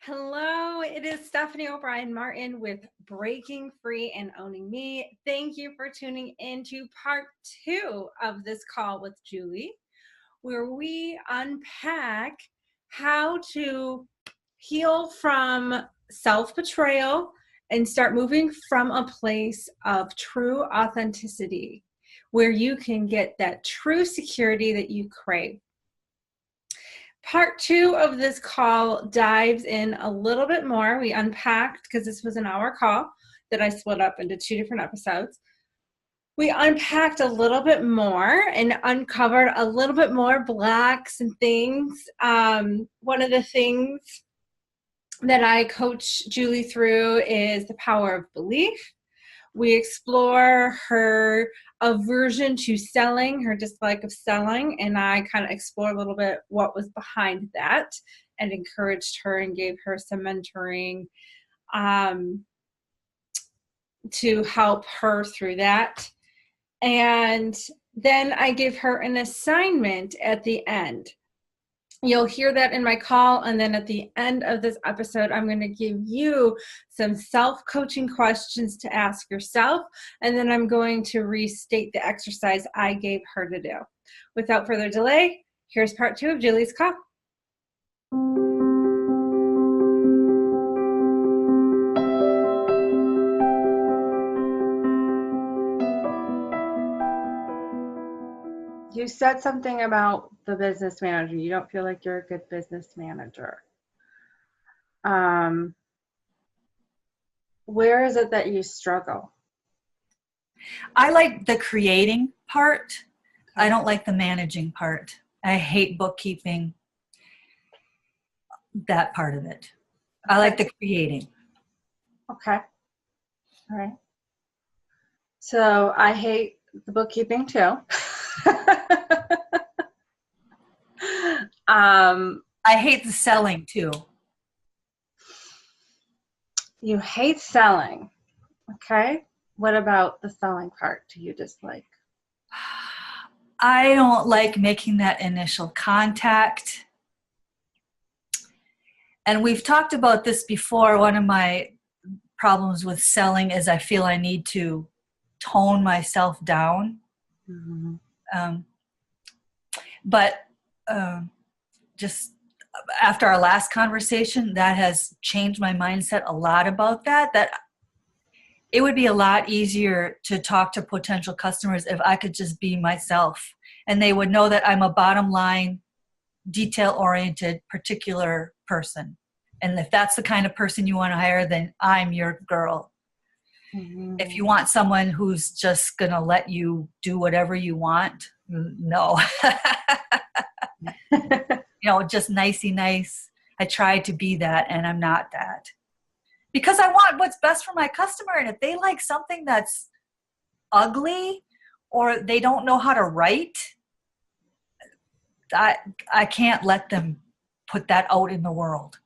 Hello, it is Stephanie O'Brien Martin with Breaking Free and Owning Me. Thank you for tuning in to part 2 of this call with Julie, where we unpack how to heal from self-betrayal and start moving from a place of true authenticity, where you can get that true security that you crave. Part 2 of this call dives in a little bit more. We unpacked, because this was an hour call that I split up into 2 different episodes. We unpacked a little bit more and uncovered a little bit more blocks and things. One of the things that I coach Julie through is the power of belief. We explore her aversion to selling, her dislike of selling, and I kind of explore a little bit what was behind that and encouraged her and gave her some mentoring to help her through that. And then I give her an assignment at the end. You'll hear that in my call, and then at the end of this episode, I'm going to give you some self-coaching questions to ask yourself, and then I'm going to restate the exercise I gave her to do. Without further delay, here's part 2 of Julie's call. You said something about the business manager. You don't feel like you're a good business manager. Where is it that you struggle? I like the creating part. I don't like the managing part. I hate bookkeeping, that part of it. I like the creating. Okay. All right. So I hate the bookkeeping too. I hate the selling too. You hate selling. Okay. What about the selling part do you dislike? I don't like making that initial contact. And we've talked about this before. One of my problems with selling is I feel I need to tone myself down. Mm-hmm. But just after our last conversation, that has changed my mindset a lot about that it would be a lot easier to talk to potential customers if I could just be myself, and they would know that I'm a bottom line, detail-oriented, particular person. And if that's the kind of person you want to hire, then I'm your girl. Mm-hmm. If you want someone who's just going to let you do whatever you want, no. Just nicey nice. I tried to be that, and I'm not that. Because I want what's best for my customer, and if they like something that's ugly or they don't know how to write, I can't let them put that out in the world.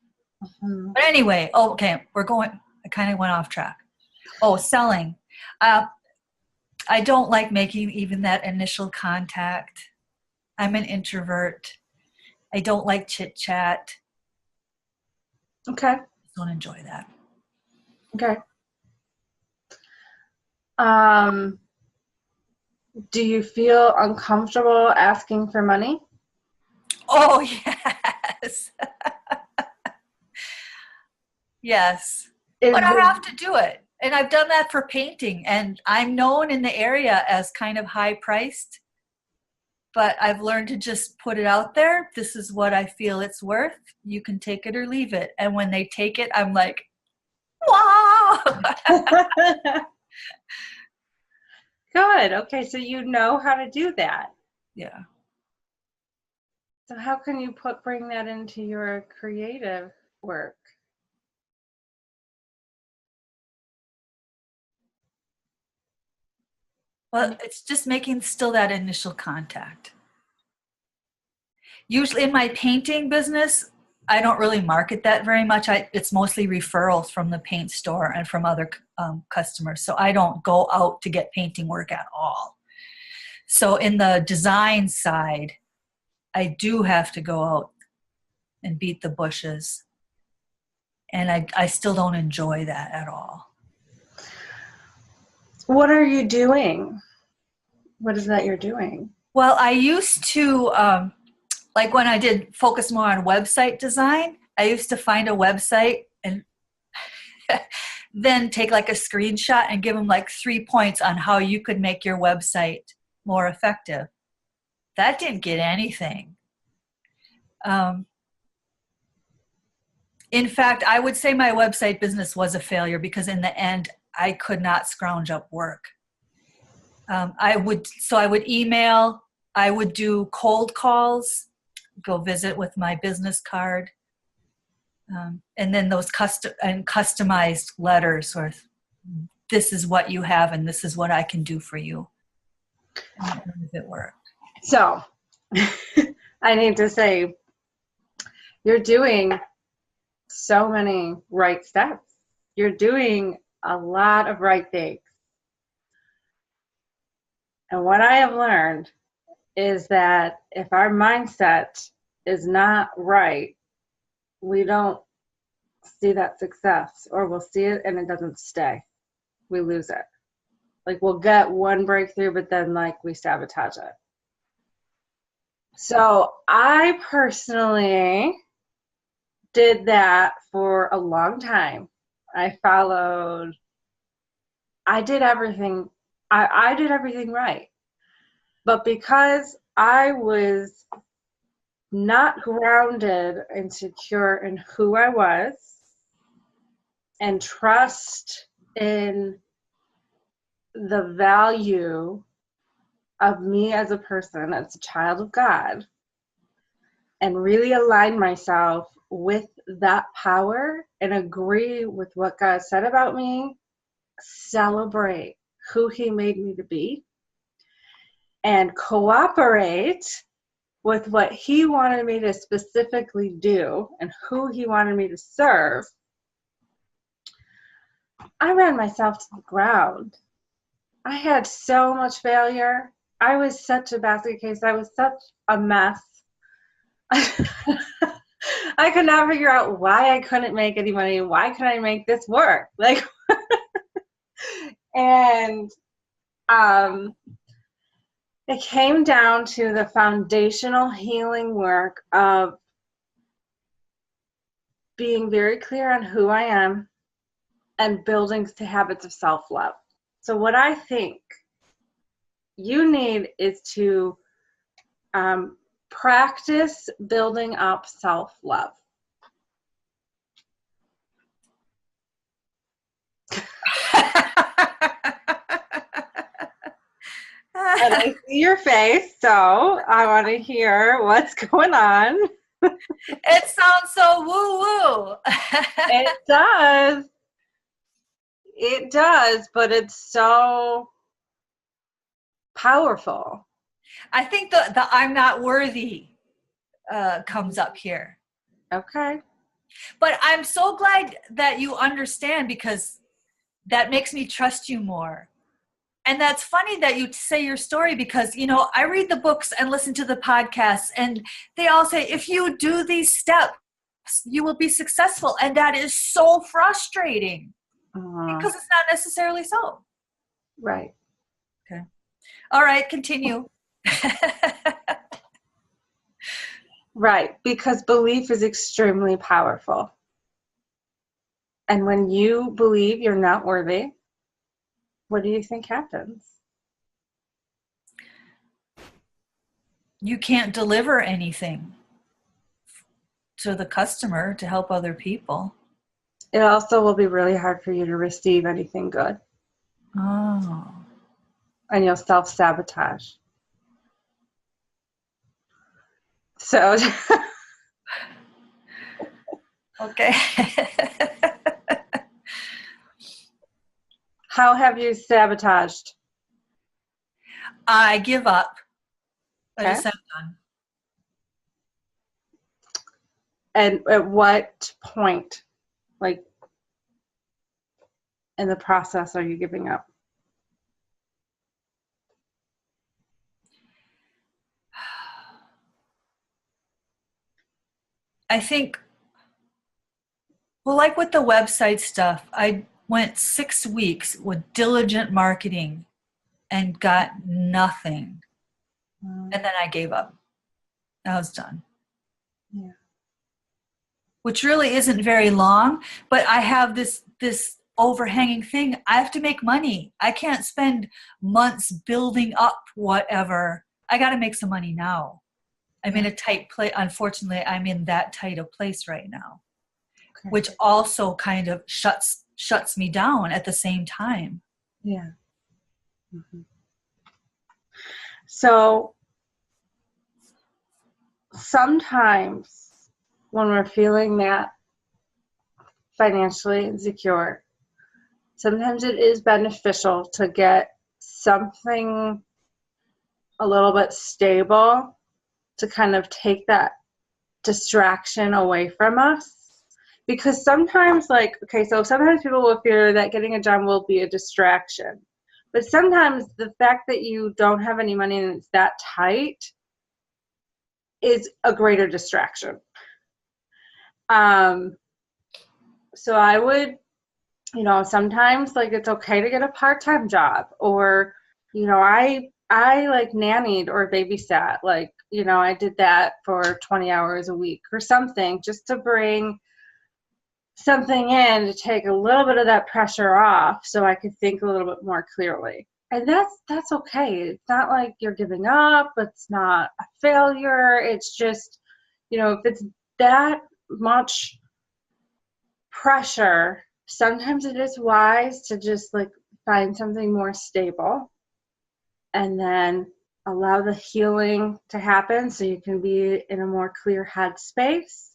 Mm-hmm. But anyway, okay, I kind of went off track. Selling. I don't like making even that initial contact. I'm an introvert. I don't like chit chat. Okay. I don't enjoy that. Okay. Do you feel uncomfortable asking for money? Oh, yes. Yes. But I have to do it. And I've done that for painting. And I'm known in the area as kind of high priced. But I've learned to just put it out there. This is what I feel it's worth. You can take it or leave it. And when they take it, I'm like, wow. Good. Okay, so you know how to do that. Yeah. So how can you bring that into your creative work? Well, it's just making still that initial contact. Usually in my painting business, I don't really market that very much. It's mostly referrals from the paint store and from other customers. So I don't go out to get painting work at all. So in the design side, I do have to go out and beat the bushes. And I still don't enjoy that at all. What are you doing? What is that you're doing? Well, I used to, like when I did focus more on website design, I used to find a website and then take like a screenshot and give them like 3 points on how you could make your website more effective. That didn't get anything. In fact, I would say my website business was a failure because in the end, I could not scrounge up work. I would email, I would do cold calls, go visit with my business card, and then those customized letters, or this is what you have and this is what I can do for you. And none of it worked. So, I need to say, you're doing so many right steps. You're doing a lot of right things. And what I have learned is that if our mindset is not right, we don't see that success, or we'll see it and it doesn't stay. We lose it. Like we'll get one breakthrough, but then like we sabotage it. So I personally did that for a long time. I did everything. I did everything right. But because I was not grounded and secure in who I was and trust in the value of me as a person, as a child of God, and really align myself with that power and agree with what God said about me, celebrate who He made me to be, and cooperate with what He wanted me to specifically do and who He wanted me to serve, I ran myself to the ground. I had so much failure. I was such a basket case. I was such a mess. I could not figure out why I couldn't make any money. Why couldn't I make this work? Like, and it came down to the foundational healing work of being very clear on who I am and building habits of self-love. So what I think you need is to practice building up self-love. And I see your face, so I want to hear what's going on. It sounds so woo-woo. It does. It does, but it's so powerful. I think the I'm not worthy comes up here. Okay. But I'm so glad that you understand, because that makes me trust you more. And that's funny that you say your story, because, you know, I read the books and listen to the podcasts, and they all say, if you do these steps, you will be successful. And that is so frustrating because it's not necessarily so. Right. Okay. All right, continue. Right, because belief is extremely powerful. And when you believe you're not worthy, what do you think happens? You can't deliver anything to the customer to help other people. It also will be really hard for you to receive anything good. Oh. And you'll self-sabotage. So, Okay. how have you sabotaged? I give up. Okay. I just am done. And at what point, like, in the process are you giving up? I think, Well, like with the website stuff, I went 6 weeks with diligent marketing and got nothing. And then I gave up. I was done. Yeah. Which really isn't very long, but I have this overhanging thing. I have to make money. I can't spend months building up whatever. I got to make some money now. I'm in a tight place. Unfortunately, I'm in that tight a place right now, Okay. which also kind of shuts me down at the same time. Yeah. Mm-hmm. So sometimes when we're feeling that financially insecure, sometimes it is beneficial to get something a little bit stable to kind of take that distraction away from us. Because sometimes, like, okay, so sometimes people will fear that getting a job will be a distraction. But sometimes the fact that you don't have any money and it's that tight is a greater distraction. So I would, sometimes like it's okay to get a part-time job, or, I like nannied or babysat, like, I did that for 20 hours a week or something, just to bring something in to take a little bit of that pressure off so I could think a little bit more clearly. And that's okay. It's not like you're giving up. It's not a failure. It's just, if it's that much pressure, sometimes it is wise to just like find something more stable and then allow the healing to happen so you can be in a more clear headspace,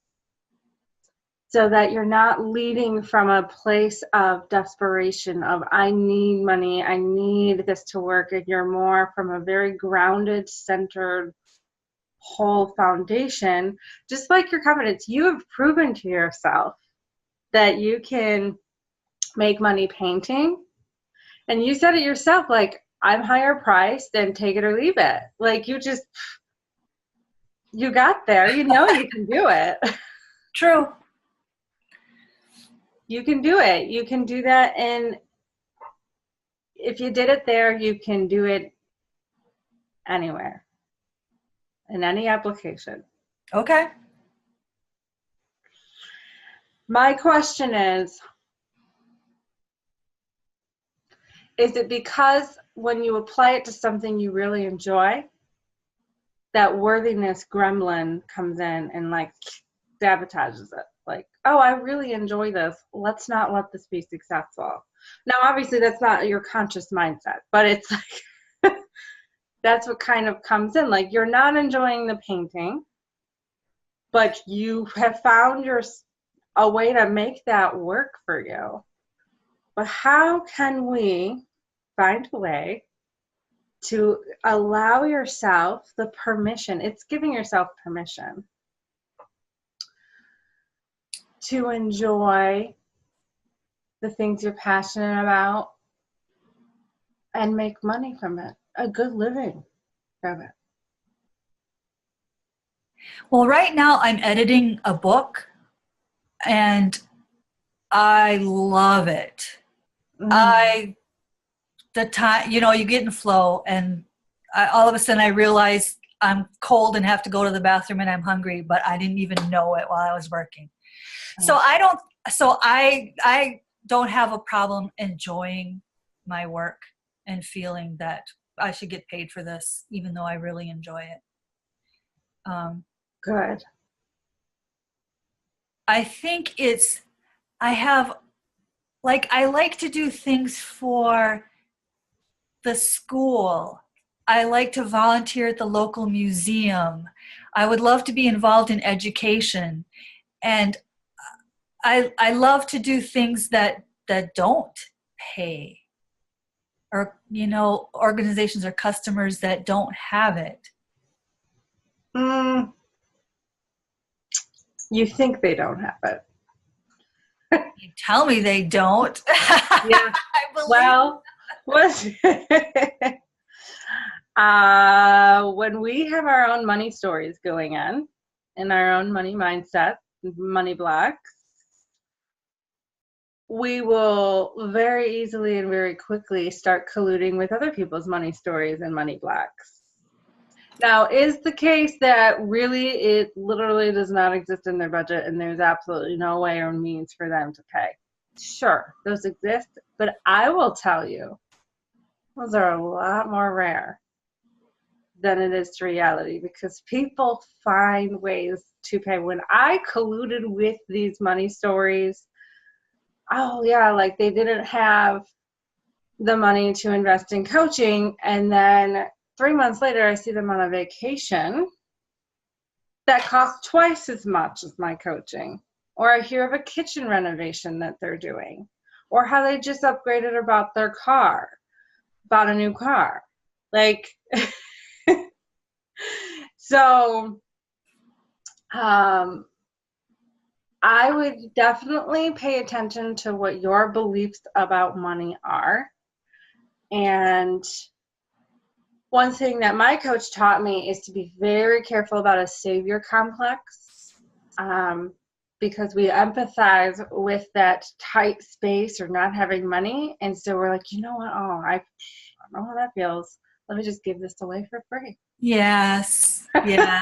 so that you're not leading from a place of desperation of I need money, I need this to work, and you're more from a very grounded, centered, whole foundation. Just like your confidence, you have proven to yourself that you can make money painting, and you said it yourself, like, I'm higher priced, then take it or leave it. Like, you got there, you can do it. True. You can do it. You can do that. And if you did it there, you can do it anywhere, in any application. Okay. My question is it because when you apply it to something you really enjoy, that worthiness gremlin comes in and like sabotages it? Like, oh, I really enjoy this. Let's not let this be successful. Now, obviously, that's not your conscious mindset, but it's like that's what kind of comes in. Like, you're not enjoying the painting, but you have found a way to make that work for you. But how can we find a way to allow yourself the permission? It's giving yourself permission to enjoy the things you're passionate about and make money from it, a good living from it. Well, right now I'm editing a book and I love it. The time, you get in flow and all of a sudden I realize I'm cold and have to go to the bathroom and I'm hungry, but I didn't even know it while I was working. So I don't have a problem enjoying my work and feeling that I should get paid for this, even though I really enjoy it. Good. I think I like to do things for the school. I like to volunteer at the local museum. I would love to be involved in education. And I love to do things that don't pay, or, organizations or customers that don't have it. You think they don't have it. You tell me they don't. Yeah. I believe. Well, when we have our own money stories going on and our own money mindset, money blocks, we will very easily and very quickly start colluding with other people's money stories and money blocks. Now, is the case that really it literally does not exist in their budget and there's absolutely no way or means for them to pay? Sure, those exist, but I will tell you, those are a lot more rare than it is to reality, because people find ways to pay. When I colluded with these money stories, oh yeah, like they didn't have the money to invest in coaching, and then 3 months later I see them on a vacation that costs twice as much as my coaching. Or I hear of a kitchen renovation that they're doing, or how they just upgraded or bought their car, bought a new car. Like, so I would definitely pay attention to what your beliefs about money are. And one thing that my coach taught me is to be very careful about a savior complex, because we empathize with that tight space or not having money. And so we're like, you know what? Oh, I don't know how that feels. Let me just give this away for free. Yes. Yeah.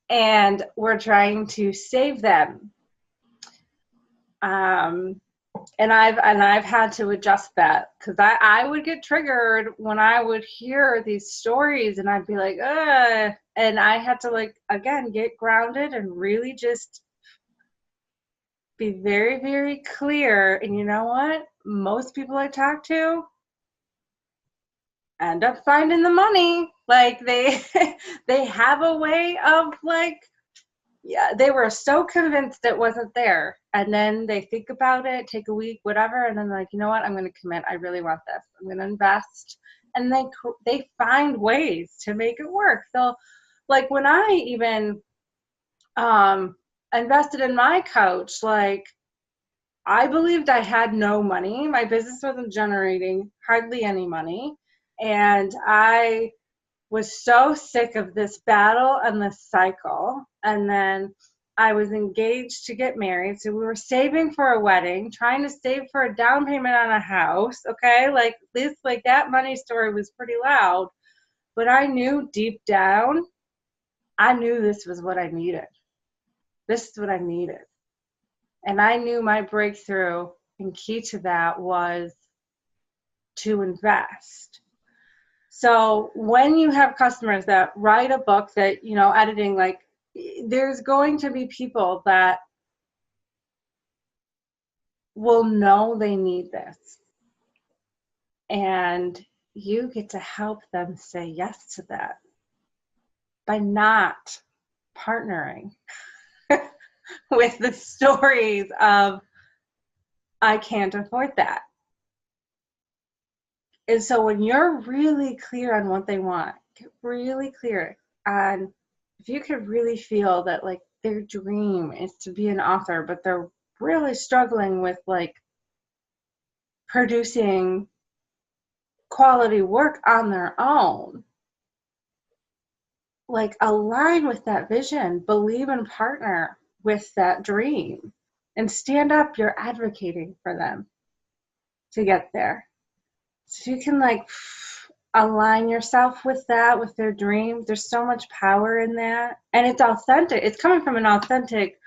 And we're trying to save them. And I've had to adjust that, because I would get triggered when I would hear these stories, and I'd be like, ugh. And I had to, like, again, get grounded and really just be very, very clear. And you know what? Most people I talk to end up finding the money. Like, they they have a way of, like, yeah, they were so convinced it wasn't there. And then they think about it, take a week, whatever, and then they're like, you know what, I'm going to commit. I really want this. I'm going to invest. And they find ways to make it work. So, like, when I even invested in my coach, like, I believed I had no money. My business wasn't generating hardly any money. And I was so sick of this battle and this cycle. And then I was engaged to get married. So we were saving for a wedding, trying to save for a down payment on a house. Okay. Like this, like that money story was pretty loud, but I knew deep down, I knew this was what I needed. This is what I needed. And I knew my breakthrough and key to that was to invest. So when you have customers that write a book that, you know, editing, like, there's going to be people that will know they need this. And you get to help them say yes to that by not partnering with the stories of, I can't afford that. And so when you're really clear on what they want, get really clear on, if you could really feel that, like, their dream is to be an author, but they're really struggling with, like, producing quality work on their own, like, align with that vision, believe and partner with that dream, and stand up. You're advocating for them to get there. So you can, like, align yourself with that, with their dreams. There's so much power in that. And it's authentic. It's coming from an authentic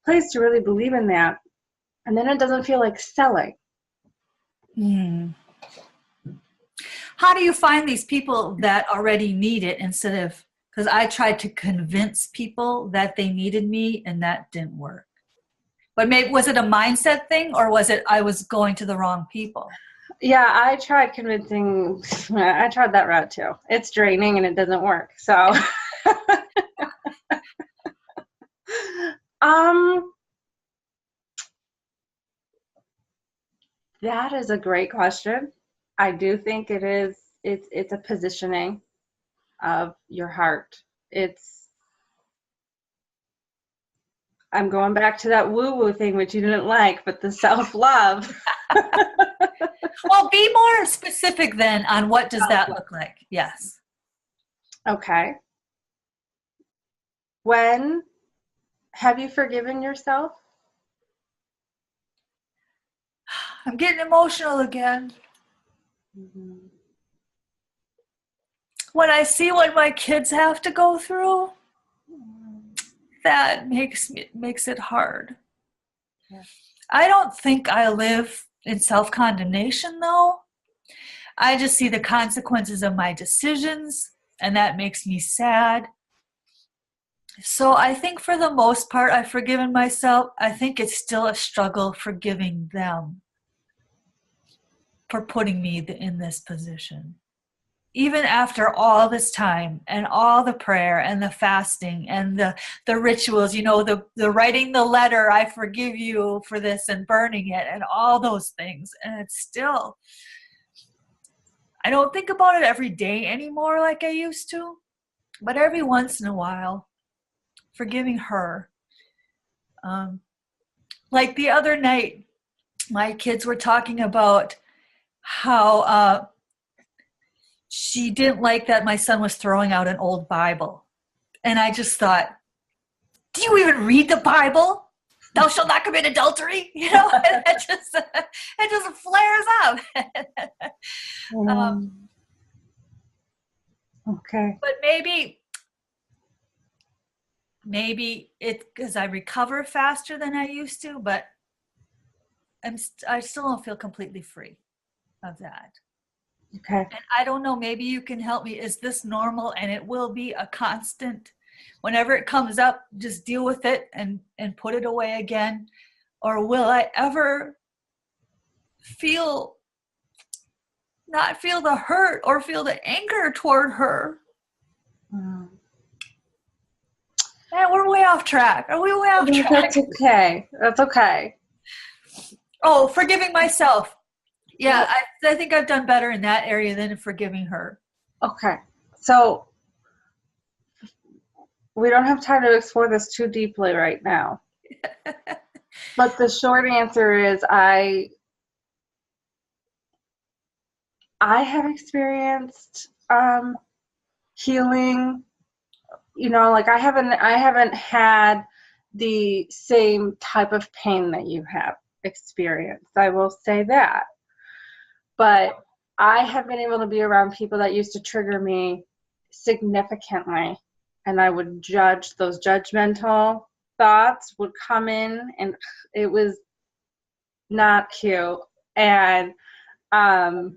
place to really believe in that. And then it doesn't feel like selling. Mm. How do you find these people that already need it instead of, because I tried to convince people that they needed me and that didn't work. But maybe, was it a mindset thing, or was it I was going to the wrong people? Yeah, I tried convincing. I tried that route too. It's draining and it doesn't work. So, that is a great question. I do think it is. It's a positioning of your heart. I'm going back to that woo-woo thing, which you didn't like, but the self-love. Well, be more specific then on what does that look like? Yes. Okay. Have you forgiven yourself? I'm getting emotional again. Mhm. When I see what my kids have to go through, that makes it hard. Yeah. I don't think I live in self-condemnation, though. I just see the consequences of my decisions, and that makes me sad. So I think for the most part, I've forgiven myself. I think it's still a struggle forgiving them for putting me in this position. Even after all this time and all the prayer and the fasting and the rituals, the writing the letter, I forgive you for this, and burning it and all those things. And it's still, I don't think about it every day anymore like I used to, but every once in a while, forgiving her. Like the other night, my kids were talking about how she didn't like that my son was throwing out an old Bible. And I just thought, do you even read the Bible? Thou shalt not commit adultery. And it just flares up. Okay. But maybe it's because I recover faster than I used to, but I still don't feel completely free of that. Okay. And I don't know, maybe you can help me. Is this normal? And it will be a constant, whenever it comes up, just deal with it and put it away again? Or will I ever not feel the hurt or feel the anger toward her? Mm. Man, we're way off track. Are we way off track? That's okay. That's okay. Oh, forgiving myself. Yeah, I think I've done better in that area than in forgiving her. Okay. So we don't have time to explore this too deeply right now. But the short answer is I have experienced healing. Like I haven't had the same type of pain that you have experienced. I will say that. But I have been able to be around people that used to trigger me significantly, and I would judge. Those judgmental thoughts would come in, and it was not cute. And I've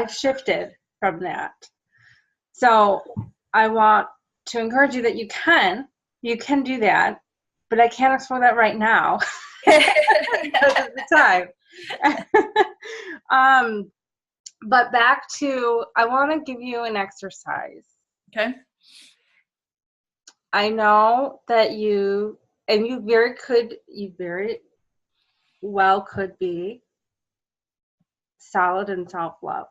shifted from that. So I want to encourage you that you can do that, but I can't explore that right now because of the time. But back to, I want to give you an exercise. Okay. I know that you very well could be solid in self-love,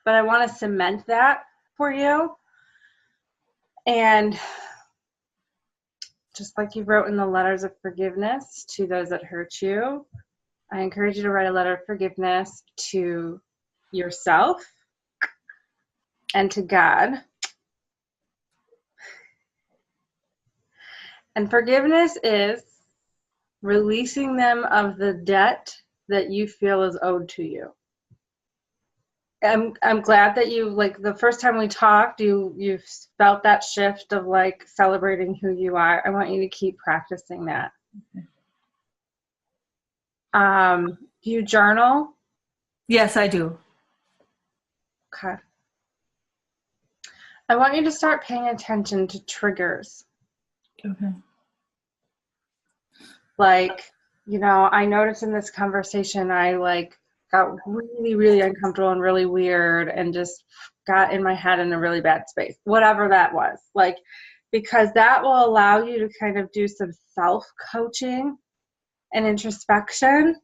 but I want to cement that for you. And just like you wrote in the letters of forgiveness to those that hurt you, I encourage you to write a letter of forgiveness to yourself and to God. And forgiveness is releasing them of the debt that you feel is owed to you. I'm glad that you, like, the first time we talked, you felt that shift of like celebrating who you are. I want you to keep practicing that. Do you journal? Yes, I do. Okay. I want you to start paying attention to triggers. Okay. Like, I noticed in this conversation, I got really, really uncomfortable and really weird and just got in my head in a really bad space, whatever that was. Because that will allow you to kind of do some self-coaching and introspection,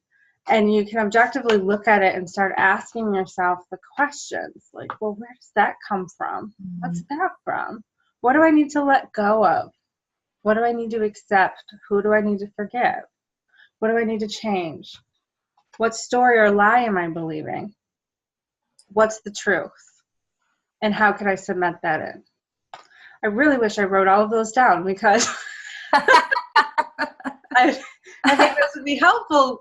and you can objectively look at it and start asking yourself the questions like, well, where does that come from? What's that from? What do I need to let go of? What do I need to accept? Who do I need to forgive? What do I need to change? What story or lie am I believing? What's the truth? And how can I cement that in? I really wish I wrote all of those down because I think this would be helpful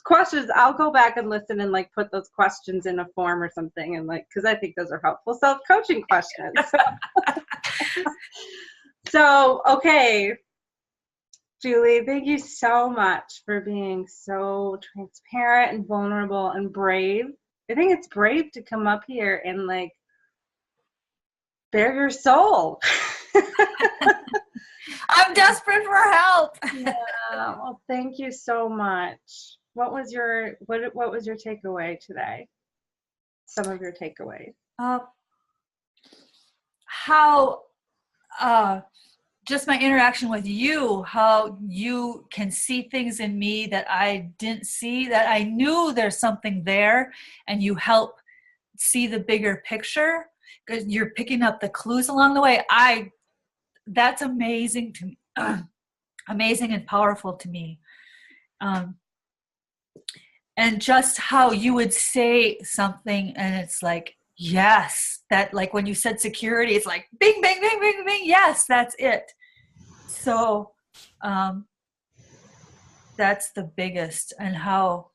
questions, I'll go back and listen and like put those questions in a form or something, and like, because I think those are helpful self-coaching questions. So, okay, Julie, thank you so much for being so transparent and vulnerable and brave. I think it's brave to come up here and like bare your soul. I'm desperate for help. Yeah. Well, thank you so much. What was your takeaway today? Some of your takeaways. How just my interaction with you, how you can see things in me that I didn't see, that I knew there's something there, and you help see the bigger picture because you're picking up the clues along the way. That's amazing to me. Amazing and powerful to me. And just how you would say something and it's like, yes, that, like when you said security, it's like bing, bing, bing, bing, bing. Yes, that's it. So that's the biggest, and how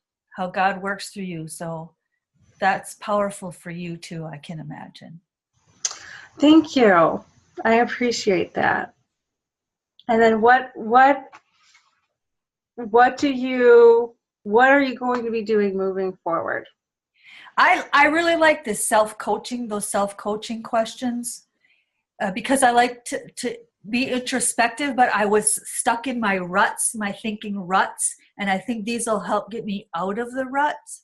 God works through you. So that's powerful for you too, I can imagine. Thank you. I appreciate that. And then what are you going to be doing moving forward? I really like this those self-coaching questions, because I like to be introspective, but I was stuck in my thinking ruts, and I think these will help get me out of the ruts.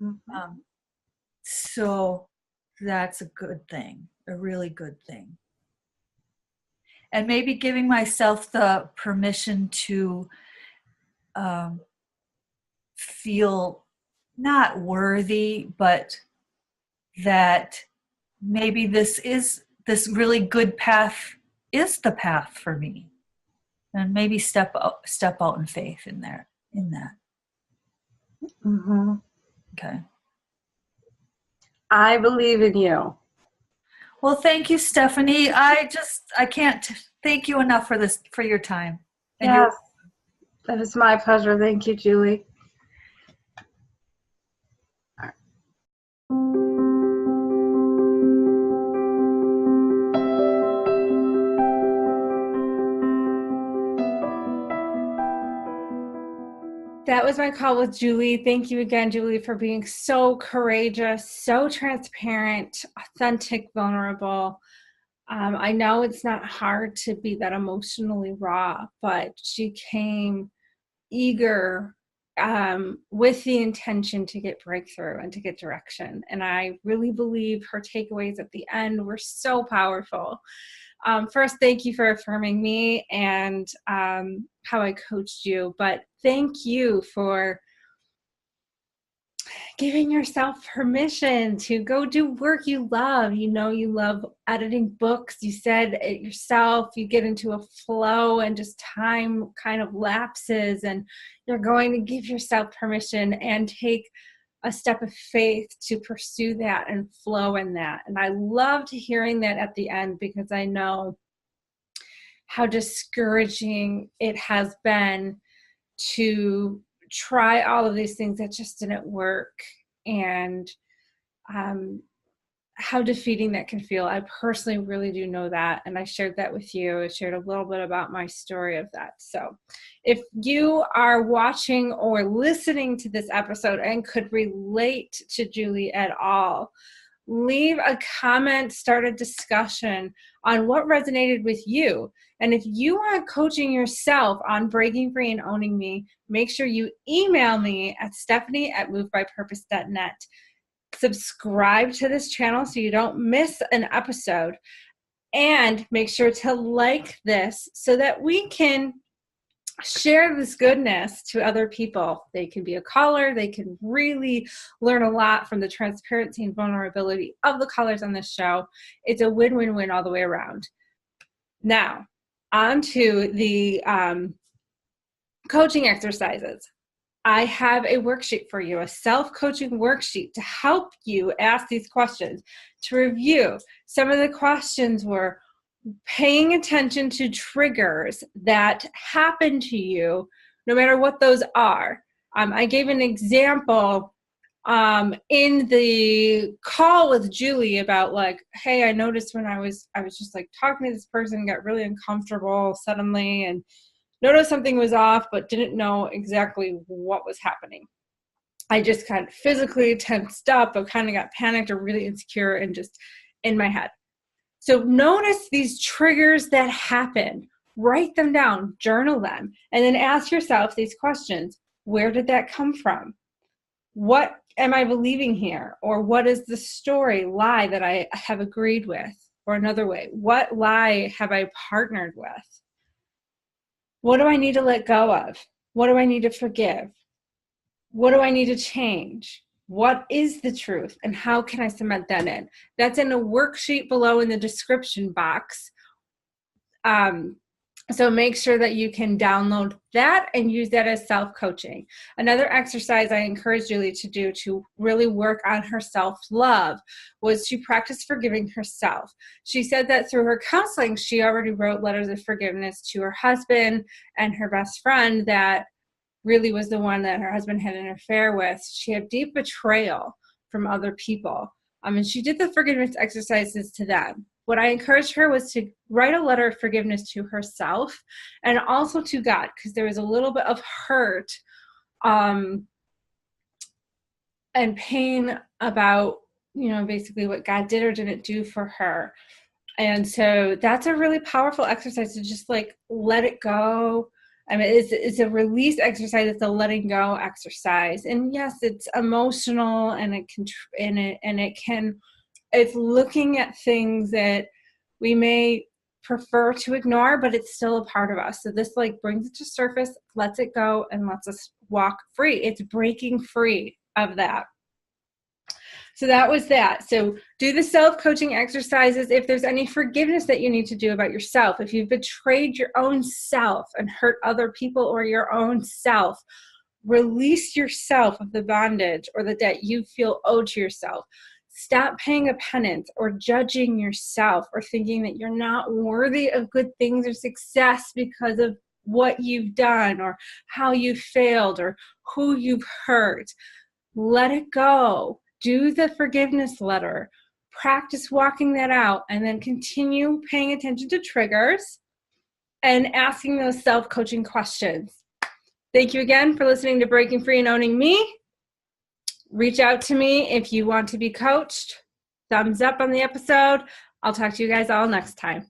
Mm-hmm. So that's a good thing, a really good thing. And maybe giving myself the permission to feel not worthy, but that maybe this really good path is the path for me, and maybe step out in faith in that. Mm-hmm. Okay. I believe in you. Well, thank you, Stephanie. I can't thank you enough for your time. And yes, that is my pleasure. Thank you, Julie. That was my call with Julie. Thank you again, Julie, for being so courageous, so transparent, authentic, vulnerable. I know it's not hard to be that emotionally raw, but she came eager with the intention to get breakthrough and to get direction. And I really believe her takeaways at the end were so powerful. First, thank you for affirming me and how I coached you, but thank you for giving yourself permission to go do work you love. You know, you love editing books. You said it yourself, you get into a flow and just time kind of lapses, and you're going to give yourself permission and take a step of faith to pursue that and flow in that. And I loved hearing that at the end, because I know how discouraging it has been to try all of these things that just didn't work, and how defeating that can feel. I personally really do know that, and I shared that with you. I shared a little bit about my story of that. So if you are watching or listening to this episode and could relate to Julie at all, leave a comment, start a discussion on what resonated with you. And if you want coaching yourself on breaking free and owning me, make sure you email me at stephanie@movedbypurpose.net. Subscribe to this channel so you don't miss an episode. And make sure to like this so that we can share this goodness to other people. They can be a caller. They can really learn a lot from the transparency and vulnerability of the callers on this show. It's a win-win-win all the way around. Now, on to the coaching exercises. I have a worksheet for you, a self-coaching worksheet to help you ask these questions. To review, some of the questions were paying attention to triggers that happen to you, no matter what those are. I gave an example in the call with Julie about like, hey, I noticed when I was just like talking to this person, got really uncomfortable suddenly and noticed something was off, but didn't know exactly what was happening. I just kind of physically tensed up, but kind of got panicked or really insecure and just in my head. So notice these triggers that happen, write them down, journal them, and then ask yourself these questions. Where did that come from? What am I believing here? Or what is the story, lie that I have agreed with? Or another way, what lie have I partnered with? What do I need to let go of? What do I need to forgive? What do I need to change? What is the truth and how can I cement that in? That's in a worksheet below in the description box. So make sure that you can download that and use that as self-coaching. Another exercise I encouraged Julie to do to really work on her self-love was to practice forgiving herself. She said that through her counseling, she already wrote letters of forgiveness to her husband and her best friend that really was the one that her husband had an affair with. She had deep betrayal from other people. And she did the forgiveness exercises to them. What I encouraged her was to write a letter of forgiveness to herself and also to God, because there was a little bit of hurt and pain about, basically what God did or didn't do for her. And so that's a really powerful exercise to just like let it go. I mean, it's a release exercise. It's a letting go exercise. And yes, it's emotional and it's looking at things that we may prefer to ignore, but it's still a part of us. So this like brings it to surface, lets it go, and lets us walk free. It's breaking free of that. So that was that. So do the self-coaching exercises. If there's any forgiveness that you need to do about yourself, if you've betrayed your own self and hurt other people or your own self, release yourself of the bondage or the debt you feel owed to yourself. Stop paying a penance or judging yourself or thinking that you're not worthy of good things or success because of what you've done or how you failed or who you've hurt. Let it go. Do the forgiveness letter. Practice walking that out and then continue paying attention to triggers and asking those self-coaching questions. Thank you again for listening to Breaking Free and Owning Me. Reach out to me if you want to be coached. Thumbs up on the episode. I'll talk to you guys all next time.